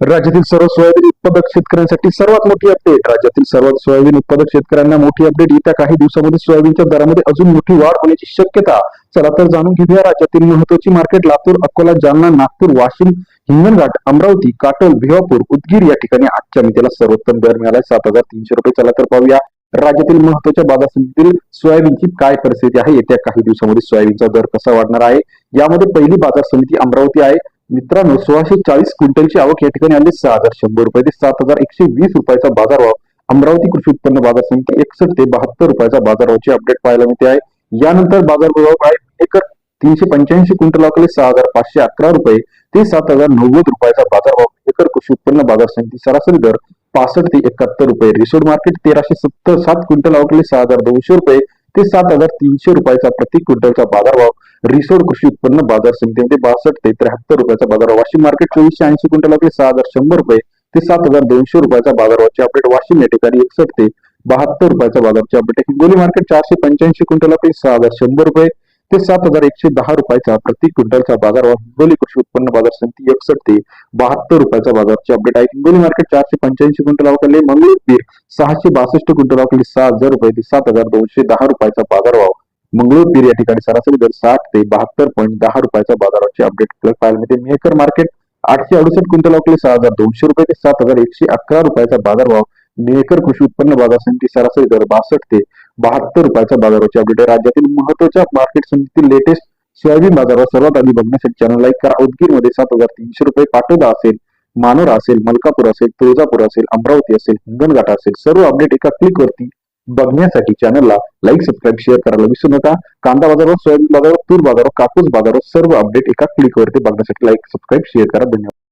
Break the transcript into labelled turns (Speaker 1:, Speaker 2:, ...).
Speaker 1: राज्यातील सर्व सोयाबीन उत्पादक शेतकऱ्यांसाठी सर्वात मोठी अपडेट. राज्यातील सर्व सोयाबीन उत्पादक शेतकऱ्यांना मोठी अपडेट. येत्या काही दिवसांमध्ये सोयाबीनच्या दरामध्ये अजून मोठी वाढ होण्याची शक्यता. चला तर जाणून घेऊया राज्यातील महत्त्वाची मार्केट. लातूर, अकोला, जालना, नागपूर, वाशिम, हिंगणघाट, अमरावती, काटोल, भिवापूर, उदगीर या ठिकाणी आजच्या मितीला सर्वोत्तम दर मिळालाय 7,300 रुपये. चला तर पाहूया राज्यातील महत्त्वाच्या बाजार समितीतील सोयाबीनची काय परिस्थिती आहे. येत्या काही दिवसांमध्ये सोयाबीनचा दर कसा वाढणार आहे. यामध्ये पहिली बाजार समिती अमरावती आहे. मित्रांनो, 1640 क्विंटलची आवक या ठिकाणी आली 6,100 रुपये ते 7,120 रुपयाचा बाजारभाव. अमरावती कृषी उत्पन्न बाजार समिती 61 ते 72 रुपयाचा बाजारभावाची अपडेट पाहायला मिळते आहे. यानंतर बाजारभाव आहे एकर 385 क्विंटल आवकले 6,511 रुपये ते 7,090 रुपयाचा बाजारभाव. एकर कृषी उत्पन्न बाजार समिती सरासरी दर 65 ते 71 रुपये. रिसोड मार्केट 1377 क्विंटल आवकले 6,200 रुपये ते 7,300 रुपयाचा प्रति क्विंटलचा बाजारभाव. रिसोड कृषी उत्पन्न बाजार समितीमध्ये 62 ते 73 रुपयाचा बाजारभाव. वाशिम मार्केट 2480 क्विंटल आवकले 6,100 रुपये ते 7,200 रुपयाचा बाजारभावाची अपडेट. वाशिम या ठिकाणी 61 ते 72 रुपयाचा बाजारची अपडेट. हिंगोली मार्केट 485 क्विंटल आवकले 6,100 रुपये ते 7,110 रुपयाचा प्रति क्विंटलचा बाजारभाव. हिंगोली कृषी उत्पन्न बाजार समिती 61 ते 72 रुपयाचा बाजारची अपडेट आहे. हिंगोली मार्केट 485 क्विंटल आवकले मंगळूर 662 क्विंटल आवकले 6,000 रुपये ते 7,210 रुपयाचा बाजारभाव. मंगळूर या ठिकाणी सरासरी दर 60 ते 72.10 रुपयाचा बाजाराची अपडेट पाहायला मिळते. मेकर मार्केट 868 क्विंटल आवकले 6,200 रुपये ते 7,111 रुपयाचा बाजारभाव. मेकर कृषी उत्पन्न बाजार समिती सरासरी दर 62 ते 72 रुपयाचा बाजाराची अपडेट आहे. राज्यातील महत्त्वाच्या मार्केट समितीतील लेटेस्ट सोयाबीन बाजारावर सर्वात आधी बघण्यासाठी चॅनल लाईक करा. उदगीरमध्ये 7,300 रुपये, पाटोदा असेल, मानोरा असेल, मलकापूर असेल, तुळजापूर असेल, अमरावती असेल, हिंगणघाट असेल, सर्व अपडेट एका क्लिकवरती बघण्यासाठी चॅनलला लाईक, सबस्क्राईब, शेअर करायला विसरू नका. कांदा बाजारावर, सोयाबीन बाजारावर, तूर बाजारावर, कापूस बाजारावर सर्व अपडेट एका क्लिकवरती बघण्यासाठी लाईक, सबस्क्राईब, शेअर करा. धन्यवाद.